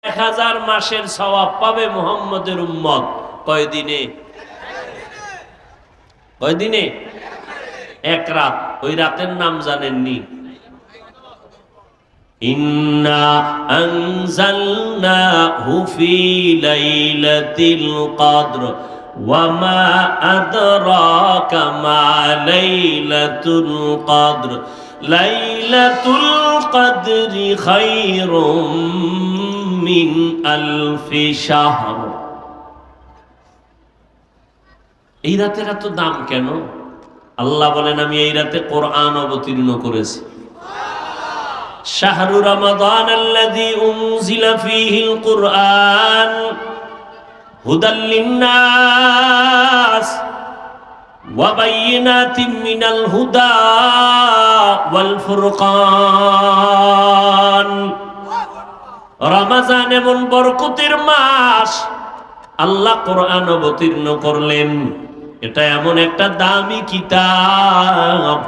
1000 মাসের সওয়াব পাবে মুহাম্মদের উম্মত। কয়দিনে? কয়দিনে? এক রাত। ওই রাতের নাম জানেননি? ইন্না আনজালনাহু ফি লাইলাতিল কদর ওয়া মা আদরাকা মা লাইলাতুল কদর লাইলাতুল কদরি খায়রুম মিন আলফি শাহর। এই রাতের এত দাম কেন? আল্লাহ বলেন, আমি এই রাতে কোরআন অবতীর্ণ করেছি। শাহরু রমাদান আল্লাযী উনজিলা ফীহিল কুরআন হুদাল লিন্নাস ওয়া বাইয়িনাতিম মিনাল হুদা ওয়াল ফুরকান। রমজান এমন বরকতের মাস, আল্লাহ কোরআন অবতীর্ণ করলেন। এটা এমন একটা দামি কিতাব,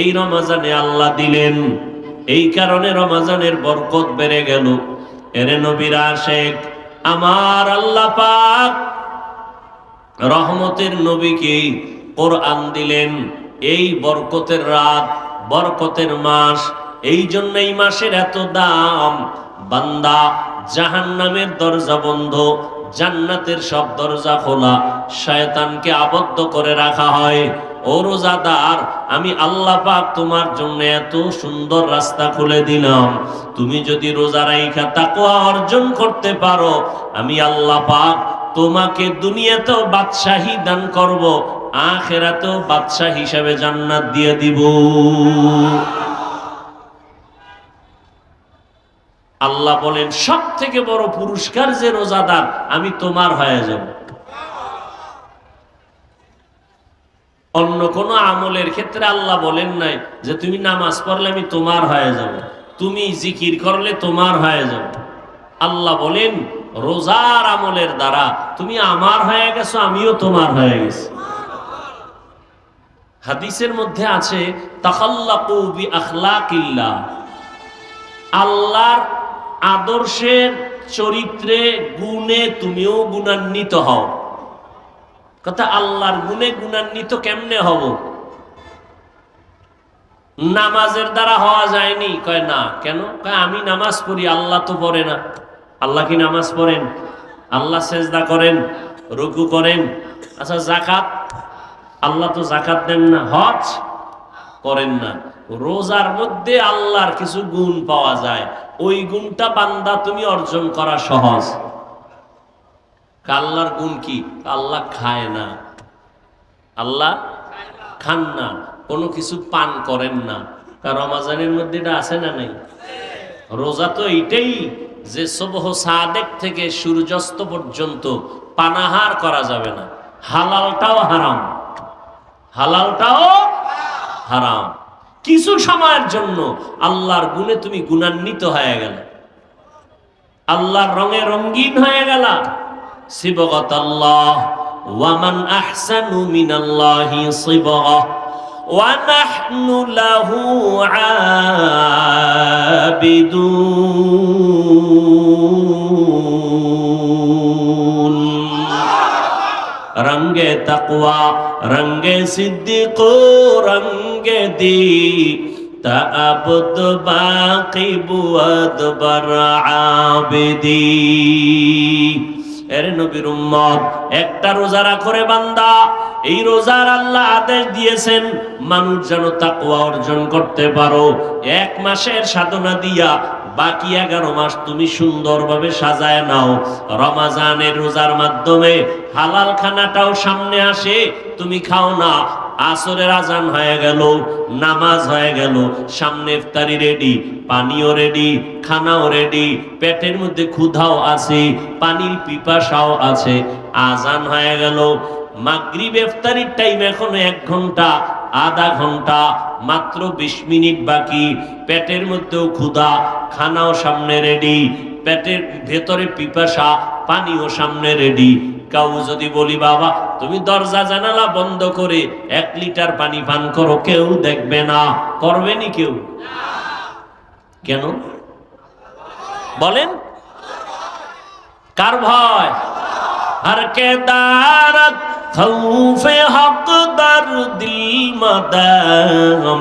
এই রমজানে আল্লাহ দিলেন। এই কারণে রমজানের বরকত বেড়ে গেল। এরে নবীর আশিক, আমার আল্লাহ পাক রহমতের নবীকে কোরআন দিলেন। এই বরকতের রাত, বরকতের মাস, এই জন্য এই মাসের এত দাম। বান্দা, জাহান্নামের দরজা বন্ধ, জান্নাতের সব দরজা খোলা, শয়তানকে আবদ্ধ করে রাখা হয়। ও রোজাদার, আমি আল্লাহ পাক তোমার জন্য এত সুন্দর রাস্তা খুলে দিলাম। তুমি যদি রোজা রাইখা তাকওয়া অর্জন করতে পারো, আমি আল্লাহ পাক তোমাকে দুনিয়াতেও বাদশাহী দান করব, আখিরাতেও বাদশাহ হিসেবে জান্নাত দিয়ে দিব। আল্লাহ বলেন, সব থেকে বড় পুরস্কার যে রোজাদার, আমি তোমার হয়ে যাব। অন্য কোন আমলের ক্ষেত্রে আল্লাহ বলেন নাই যে তুমি নামাজ পড়লে আমি তোমার হয়ে যাব, তুমি জিকির করলে তোমার হয়ে যাব। আল্লাহ বলেন, রোজার আমলের দ্বারা তুমি আমার হয়ে গেছো, আমিও তোমার হয়ে গেছি। হাদিসের মধ্যে আছে, তাখাল্লাকু বি আখলাকিল্লাহ, আল্লাহর আদর্শের চরিত্রে গুণে তুমিও গুণান্বিত হও। কথা, আল্লাহর গুণে গুণান্বিত কেমনে হব? নামাজের দ্বারা হওয়া যায়নি? কয় না। কেন? কয় আমি নামাজ পড়ি, আল্লাহ তো পড়ে না। আল্লাহ কি নামাজ পড়েন? আল্লাহ সেজদা করেন, রুকু করেন। আচ্ছা, যাকাত? আল্লাহ তো যাকাত দেন না। হজ করেন না। রোজার মধ্যে আল্লাহর কিছু গুণ পাওয়া যায়, ওই গুণটা বান্দা তুমি অর্জন করা সহজ। আল্লাহর গুণ কি? আল্লাহ খায় না, আল্লাহ খান না, কোনো কিছু পান করেন না। রমজানের মধ্যে এটা আছে না নাই? রোজা তো এইটাই যে সুবহ সাদেক থেকে সূর্যাস্ত পর্যন্ত পানাহার করা যাবে না। হালালটাও হারাম, হালালটাও হারাম। কিছু সময়ের জন্য আল্লাহর গুণে তুমি গুণান্বিত হয়ে গেল, আল্লাহর রঙে রঙিন হয়ে গেল। সিবগাতাল্লাহ ওয়া মান আহসানু মিনাল্লাহি সিবগা ওয়া নাহনু লাহু আবিদুন। রঙ্গে তাকওয়া, রঙ্গে সিদ্দিক, রঙ্গে দি তাআবুদ বাকি বুয়াদ বার আবিদি। এর নবীর উম্মত, একটা রোজা রাখরে বান্দা, এই রোজার আল্লাহ আদেশ দিয়েছেন মানুষ যেন তাকওয়া অর্জন করতে পারো। এক মাসের সাধনা দিয়া বাকি 11 মাস তুমি সুন্দরভাবে সাজায় নাও। রমজানের রোজার মাধ্যমে হালাল খানাটাও সামনে আসে, তুমি খাও না। আসরের আজান হয়ে গেল, নামাজ হয়ে গেল, সামনে ইফতারি রেডি, পানিও রেডি, খানাও রেডি, পেটের মধ্যে ক্ষুধাও আছে, পানির পিপাসাও আছে। আজান হয়ে গেল, মাগরিব ইফতারির টাইম এখনো 1 ঘন্টা, আধা ঘন্টা, মাত্র 20 মিনিট বাকি। পেটের মধ্যেও ক্ষুধা, খানাও সামনে রেডি, পেটের ভেতরে পিপাসা, পানিও সামনে রেডি। কাউ যদি বলি, বাবা তুমি দরজা জানালা বন্ধ করে 1 লিটার পানি পান করো, কেউ দেখবে না, করবে নি কেউ? কেন বলেন? কার ভয়? हर के दारत खौफे हक दर दिल मदाम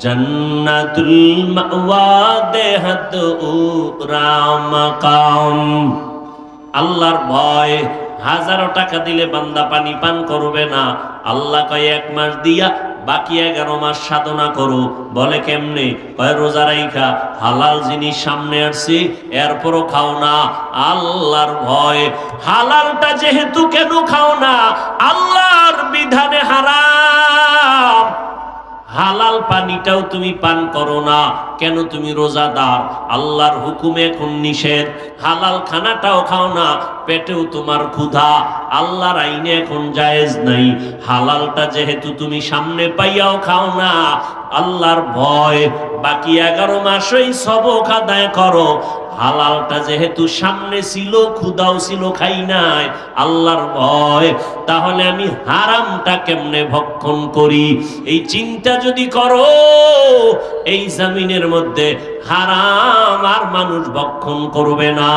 जन्नतुल मअवा देहत उराम काम। আল্লাহর ভয়। 1000 টাকা দিলে বান্দা পানি পান করবে না। আল্লাহ কয় 1 মাস দিয়া বাকি 11 মাস সাধনা করো। বলে কেমনে? কয় রোজা রাইখা, হালাল জিনিস সামনে আসছে এরপরও খাও না, আল্লাহর ভয়। হালালটা যেহেতু কেন খাও না? আল্লাহর বিধানে হারাম। হালাল পানিটাও তুমি পান করো না কেন? তুমি রোজাদার, আল্লাহর হুকুমে এখন নিষেধ। হালাল খানাটাও খাও না, পেটেও তোমার ক্ষুধা, আল্লাহর আইনে এখন জায়েজ নাই। হালালটা যেহেতু তুমি সামনে পাইয়াও খাও না, আল্লাহর ভয়। বাকি 11 মাসই সবক আদায় করো। হালালটা যেহেতু সামনে ছিল, ক্ষুধাও ছিল, খাই নাই, আল্লাহর ভয়। তাহলে আমি হারামটা কেমনে ভক্ষণ করি? এই চিন্তা যদি করো, এই জমিনের মধ্যে হারাম আর মানুষ ভক্ষণ করবে না।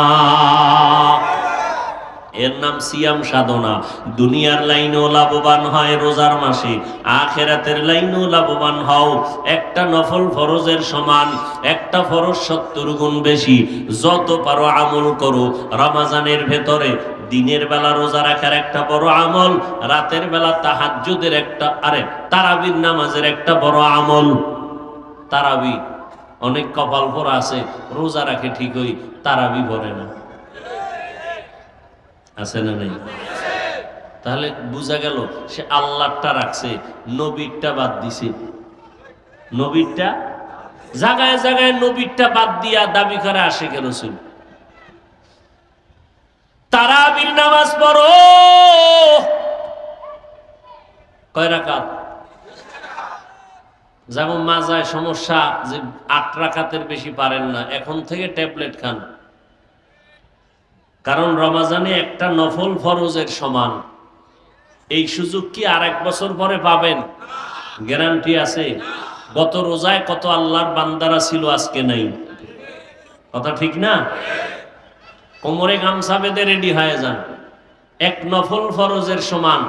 এর নাম সিয়াম সাধনা। দুনিয়ার লাইনেও লাভবান হয় রোজার মাসে, আখেরাতের লাইনেও লাভবান হও। একটা নফল ফরজের সমান, একটা ফরজ 70 গুণ বেশি। যত পারো আমল করো। রমজানের ভেতরে দিনের বেলা রোজা রাখার একটা বড় আমল, রাতের বেলা তাহাজ্জুদের একটা, তারাবির নামাজের একটা বড় আমল। তারাবি অনেক কপাল পরা আছে, রোজা রাখে ঠিকই, তারাবি পড়ে না। আছে না নেই? তাহলে বুঝা গেল সে আল্লাহটা রাখছে, নবীরটা বাদ দিছে। নবীরটা জায়গায় জায়গায় নবীরটা বাদ দিয়া দাবি করে আসে কেন? শুন, তারাবির নামাজ পড়ো। কয় রাকাত? যেমন মাজায় সমস্যা যে 8 রাকাতের বেশি পারেন না, এখন থেকে ট্যাবলেট খান। কারণ রমজানে একটা নফল ফরজের সমান। এই সুযোগ কি আর 1 বছর পরে পাবেন? গ্যারান্টি আছে? গত রোজায় কত আল্লাহর বান্দারা ছিল, আজকে নাই। কথা ঠিক না? কোমরে গামছা বেঁধে রেডি হয়ে যান। এক নফল ফরজের সমান,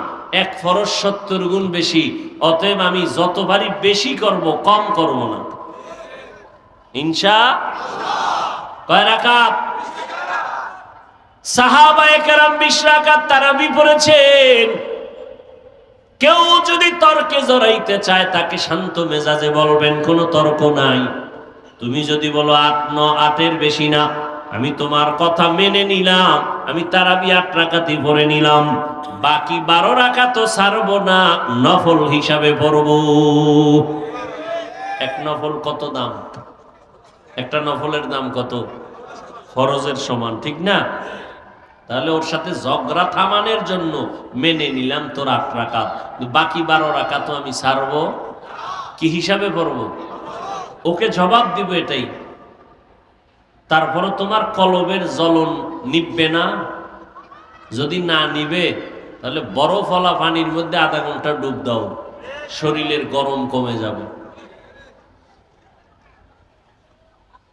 এক ফরজ 70 গুণ বেশি। অতএব আমি যতবারই বেশি করব, কম করব না, ইনশাআল্লাহ। কয় রাকাত? সাহাবায়ে কেরাম 20 রাকাত তারাবি পড়েছেন। কেউ যদি তর্কে জড়াইতে চায়, তাকে শান্ত মেজাজে বলবেন, কোনো তর্ক নাই। তুমি যদি বলো 8 বেশি না, আমি তোমার কথা মেনে নিলাম, আমি তারাবি 8 রাকাতই পড়ে নিলাম। বাকি 12 রাকাত ছাড়বো না, নফল হিসাবে পড়বো। এক নফল কত দাম? একটা নফলের দাম কত? ফরজের সমান, ঠিক না? তাহলে ওর সাথে ঝগড়া থামানোর জন্য মেনে নিলাম তোর 8 রাকাত, বাকি 12 রাকাত আমি ছাড়বো। কি হিসাবে পড়বো? ওকে জবাব দিব এটাই। তারপরে তোমার কলবের জ্বলন নিববে না? যদি না নিবে, তাহলে বরফওয়ালা পানির মধ্যে আধা ঘন্টা ডুব দাও, শরীরের গরম কমে যাবে।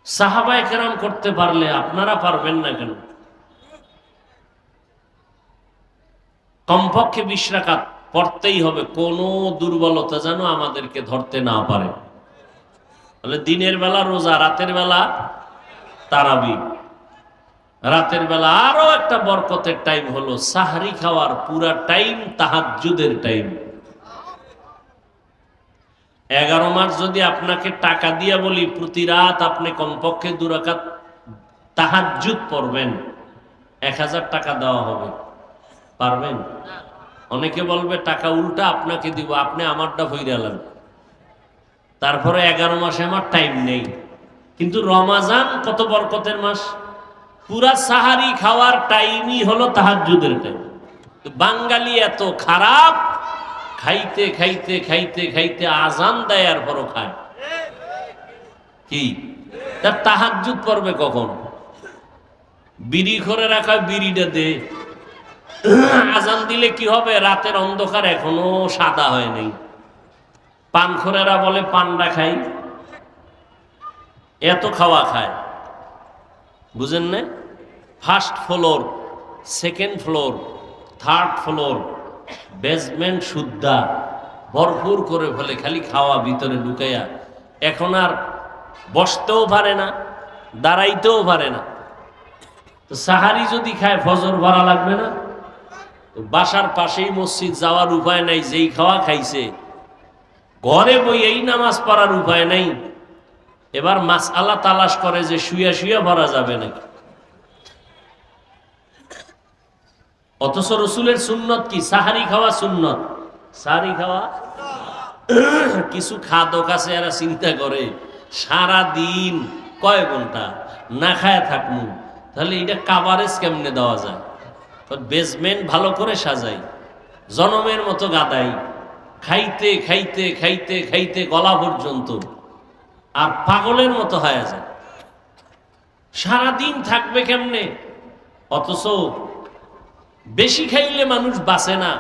সাহাবায়ে কেরাম করতে পারলে আপনারা পারবেন না কেন? কমপক্ষে 20 রাকাত পড়তেই হবে, কোনো দুর্বলতা যেন আমাদেরকে ধরতে না পারে। তাহলে দিনের বেলা রোজা, রাতের বেলা তারাবি। রাতের বেলা আরো একটা বরকতের টাইম হলো সাহরি খাওয়ার পুরা টাইম তাহাজ্জুদের টাইম। 11 মাস যদি আপনাকে টাকা দিয়া বলি প্রতি রাত আপনি কমপক্ষে 2 রাকাত তাহাজ্জুদ পড়বেন, 1000 টাকা দেওয়া হবে। পারবেন? অনেকে বলবে টাকা উল্টা আপনাকে দিব, আপনি আমারটা ভইরালেন। তারপরে 11 মাসে আমার টাইম নেই। কিন্তু রমাজান কত বরকতের মাস, পুরা সাহারি খাওয়ার টাইমই হলো তাহাজ্জুদের টাইম। বাঙালি এত খারাপ, খাইতে খাইতে খাইতে খাইতে আজান দেয় আর পরও খায়। কি তার তাহাজ্জুদ পড়বে কখন? বিড়ি করে রাখা, বিড়িটা দে। আজান দিলে কি হবে? রাতের অন্ধকার এখনো সাদা হয় নাই। পানখোরেরা বলে পান্ডা খাই, এত খাওয়া খায়, বুঝেন না? First floor second floor, third floor, basement শুদ্ধা ভরপুর করে ফেলে, খালি খাওয়া ভিতরে ঢুকাইয়া। এখন আর বসতেও পারে না, দাঁড়াইতেও পারে না। তো সাহারি যদি খায় ফজর ভরা লাগবে না? তো বাসার পাশেই মসজিদ, যাওয়ার উপায় নাই, যেই খাওয়া খাইছে, ঘরে বই এই নামাজ পড়ার উপায় নাই। এবার মাসআলা তালাশ করে যে শুয়া শুয়া ভরা যাবে নাকি। অথচ রসুলের সুন্নত কি? সাহারি খাওয়া সুন্নত। সাহারি খাওয়া কিছু খাদক আছে, এরা চিন্তা করে সারা দিন কয় ঘন্টা না খায় থাকমু, তাহলে এটা কাভারেজ কেমনে দেওয়া যায়। বেসমেন্ট ভালো করে সাজাই, জনমের মতো গাদাই, খাইতে খাইতে খাইতে খাইতে গলা পর্যন্ত, আর পাগলের মতো হয়ে যায়। সারাদিন থাকবে কেমনে? অথচ বেশি খাইলে মানুষ বাঁচে না।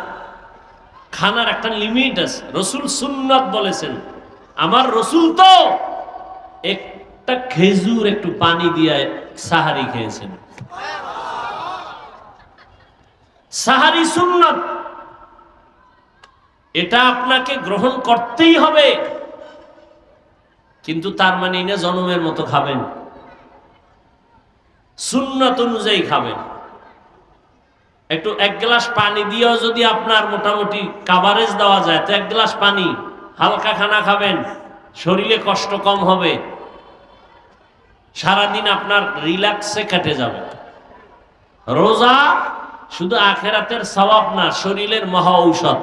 খানার একটা লিমিট আছে। রসুল সুন্নাত বলেছেন, আমার রসুল তো একটা খেজুর একটু পানি দিয়ে সাহারি খেয়েছেন। সাহারি সুন্নাত, এটা আপনাকে গ্রহণ করতেই হবে। কিন্তু তার মানে না জনমের মতো খাবেন, সুন্নাত অনুযায়ী খাবেন। একটু এক গ্লাস পানি দিয়েও যদি আপনার মোটামুটি কাভারেজ দেওয়া যায়, তো এক গ্লাস পানি, হালকা খানা খাবেন, শরীরে কষ্ট কম হবে, সারাদিন আপনার রিল্যাক্সে কেটে যাবে। রোজা শুধু আখেরাতের সওয়াব না, শরীরের মহা ঔষধ,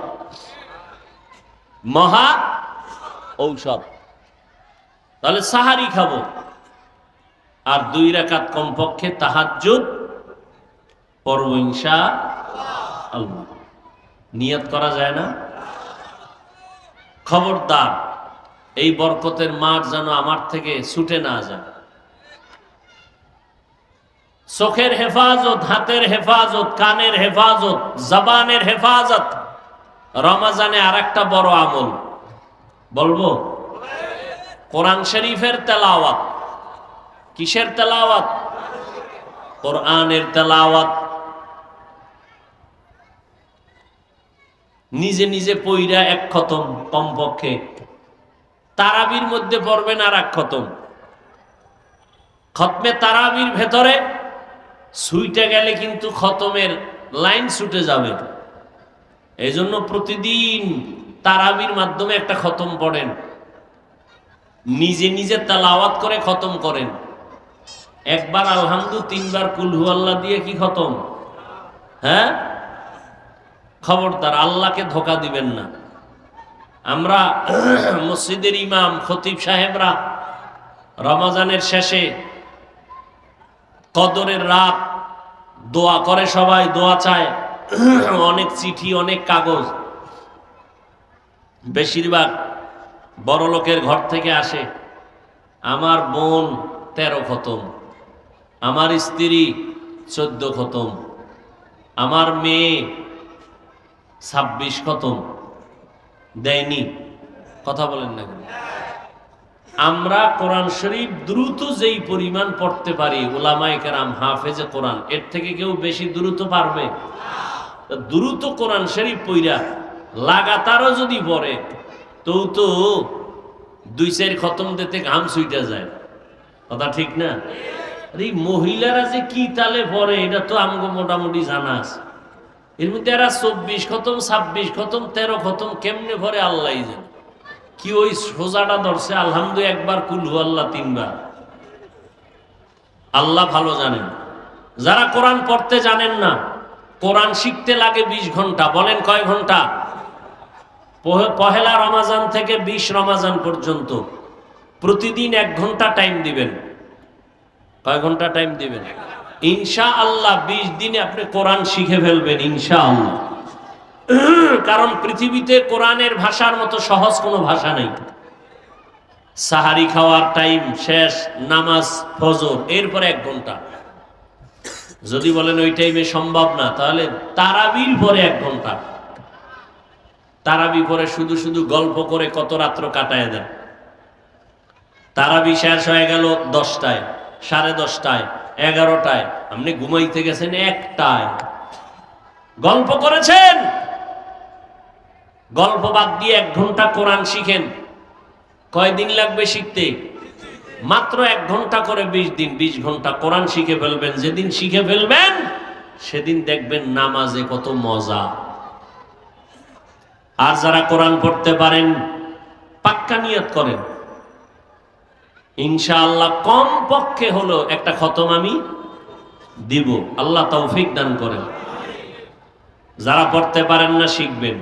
মহা ঔষধ। তাহলে সাহারি খাবো, আর 2 রাকাত কমপক্ষে তাহাজ্জুদ পড়ব ইনশাআল্লাহ। নিয়ত করা যায় না? খবরদার এই বরকতের মাঠ যেন আমার থেকে ছুটে না যায়। চোখের হেফাজত, হাতের হেফাজত, কানের হেফাজত, জবানের হেফাজত রমজানে আর একটা বড় আমল বলবো, কোরআন শরীফের তেলাওয়াত। কিসের তেলাওয়াত? কোরআনের তেলাওয়াত। নিজে নিজে পইরা এক খতম কমপক্ষে, তারাবির মধ্যে পড়বেন আর এক খতম। খতমে তারাবির ভেতরে ছুইটে গেলে কিন্তু খতমের লাইন ছুটে যাবে। এই জন্য প্রতিদিন তারাবির মাধ্যমে একটা খতম পড়েন, নিজে নিজে তেলাওয়াত করে খতম করেন। একবার আলহামদু, 3 বার কুল হু আল্লাহ দিয়ে কি খতম? হ্যাঁ, খবরদার আল্লাহকে ধোকা দিবেন না। আমরা মসজিদের ইমাম খতিব সাহেবরা রমজানের শেষে কদরের রাত দোয়া করে, সবাই দোয়া চায়, অনেক চিঠি, অনেক কাগজ, বেশিরভাগ বড় লোকের ঘর থেকে আসে। আমার বোন 13 খতম, আমার স্ত্রী 14 খতম, আমার মেয়ে 26 খতম। দেয়নি? কথা বলেন না কেন? আমরা কোরআন শরীফ দ্রুত যেই পরিমাণ পড়তে পারি, উলামায়ে কেরাম হাফেজে কোরআন, এর থেকে কেউ বেশি দ্রুত পারবে? দ্রুত কোরআন শরীফ পইরা লাগাতারও যদি পড়ে, তো 2-4 খতম দিতে ঘাম ছুইটা যায়। কথা ঠিক না? এই মহিলারা যে কি তালে পড়ে, এটা তো আমাকে মোটামুটি জানা আছে। এর মধ্যে এরা 24 খতম, 26 খতম, 13 খতম কেমনে পড়ে আল্লাহ জানে। কি ওই সোজাটা ধরছে আলহামদু একবার, কুল হু আল্লাহ 3 বার, আল্লাহ ভালো জানেন। যারা কোরআন পড়তে জানেন না, কোরআন শিখতে লাগে 20 ঘন্টা। বলেন কয় ঘন্টা? পহেলা রমাজান থেকে 20 রমাজান পর্যন্ত প্রতিদিন 1 ঘন্টা টাইম দিবেন। কয় ঘন্টা টাইম দিবেন? ইনশাআল্লাহ 20 দিনে আপনি কোরআন শিখে ফেলবেন ইনশাআল্লাহ। কারণ পৃথিবীতে কোরআনের ভাষার মতো সহজ কোনো ভাষা নেই। সাহারি খাওয়ার টাইম শেষ, নামাজ ফজর, এরপরে 1 ঘন্টা। যদি বলেন ওই টাইমে সম্ভব না, তাহলে তারাবির পরে 1 ঘন্টা। তারাবি পরে শুধু শুধু গল্প করে কত রাত্র কাটায় দেন। তারাবি শেষ হয়ে গেল 10টায়, 10:30টায়, 11টায়, আপনি ঘুমাইতে গেছেন 1টায়। গল্প করেছেন, গল্প বাদ দিয়ে 1 ঘন্টা কোরআন শিখেন। কয়দিন লাগবে শিখতে? মাত্র 1 ঘন্টা করে 20 দিন, 20 ঘন্টা কোরআন শিখে ফেলবেন। যেদিন শিখে ফেলবেন সেদিন দেখবেন নামাজে কত মজা। আর যারা কোরআন পড়তে পারেন পাক্কা নিয়ত করেন, ইনশাআল্লাহ কম পক্ষে হলো একটা খতম আমি দিব। আল্লাহ তৌফিক দান করেন। যারা পড়তে পারেন না শিখবেন।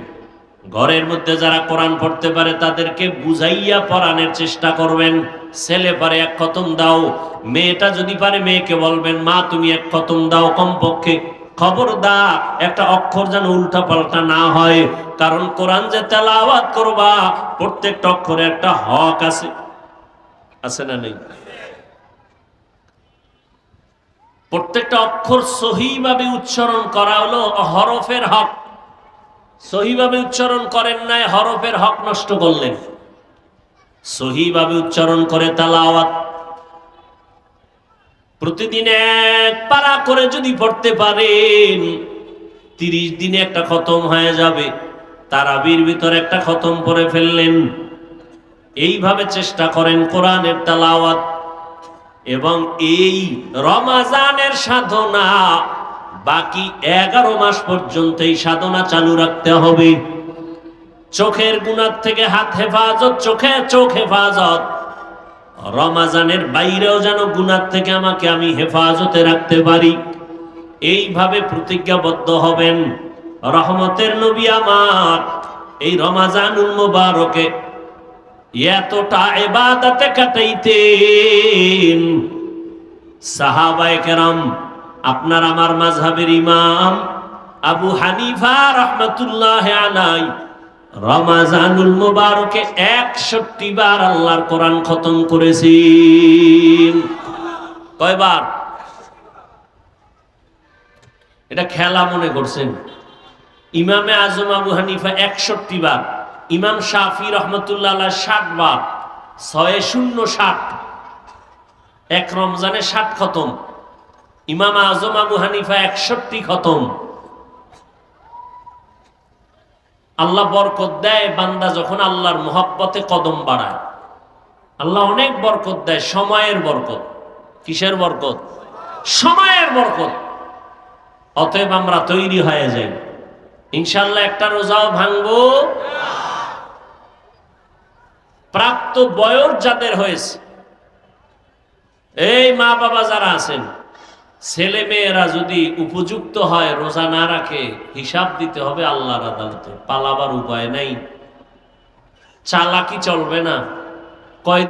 ঘরের মধ্যে যারা কোরআন পড়তে পারে তাদেরকে বুঝাইয়া পড়ানোর চেষ্টা করবেন। ছেলে পারে 1 খতম দাও, মেয়েটা যদি পারে মেয়েকে বলবেন মা তুমি 1 খতম দাও কমপক্ষে। খবরদার একটা অক্ষর যেন উল্টা পাল্টা না হয়, কারণ কোরআন যে তেলাওয়াত করবা প্রত্যেকটা অক্ষরে একটা হক আছে, আছে না নেই? প্রত্যেকটা অক্ষর সহিভাবে উচ্চারণ করা হলো হরফের হক। সহিভাবে উচ্চারণ করেন নাই, হরফের হক নষ্ট করলেন। সহিভাবে উচ্চারণ করে তেলাওয়াত প্রতিদিন 1 পারা করে যদি পড়তে পারেন 30 দিনে একটা খতম হয়ে যাবে। তারাবির ভিতর একটা খতম পড়ে ফেললেন। এইভাবে চেষ্টা করেন কোরআনের তেলাওয়াত। এবং এই রমাজানের সাধনা বাকি 11 মাস পর্যন্ত এই সাধনা চালু রাখতে হবে। চোখের গুনাহ থেকে হাত হেফাজত, চোখে চোখ হেফাজত। রমাজানের বাইরেও যেন গুনাহ থেকে আমাকে আমি হেফাজতে রাখতে পারি, এইভাবে প্রতিজ্ঞাবদ্ধ হবেন। রহমতের নবী আমার এই রমাজানুল মুবারকে এতটা ইবাদতে কাটাইতেন। সাহাবায়ে কেরাম, আপনার আমার মাযহাবের ইমাম আবু হানিফা রাহমাতুল্লাহি আলাইহি রমাজানুল মুবারকে 61 বার আল্লাহর কোরআন খতম করেছেন। কয়বার? এটা খেলা মনে করছেন? ইমামে আজম আবু হানিফা 61 বার, ইমাম শাফি রহমতুল্লাহ আলাইহি 60 বার, 6-0-60, 1 রমজানে 60 খতম। ইমাম আজম আবু হানিফা 61 খতম। আল্লাহ বরকত দেয় বান্দা যখন আল্লাহর মহব্বতে কদম বাড়ায়। আল্লাহ অনেক বরকত দেয়, সময়ের বরকত। কিসের বরকত? সময়ের বরকত। অতএব আমরা তৈরি হয়ে যাই, ইনশাআল্লাহ একটা রোজাও ভাঙবো। প্রাপ্ত বয়স যাদের হয়েছে, এই মা বাবা যারা আছেন, ছেলে মেয়েরা যদি উপযুক্ত হয় রোজা না রাখে হিসাব দিতে হবে আল্লাহর আদালতে। পালাবার উপায় নাই, চালাকি চলবে না। কয়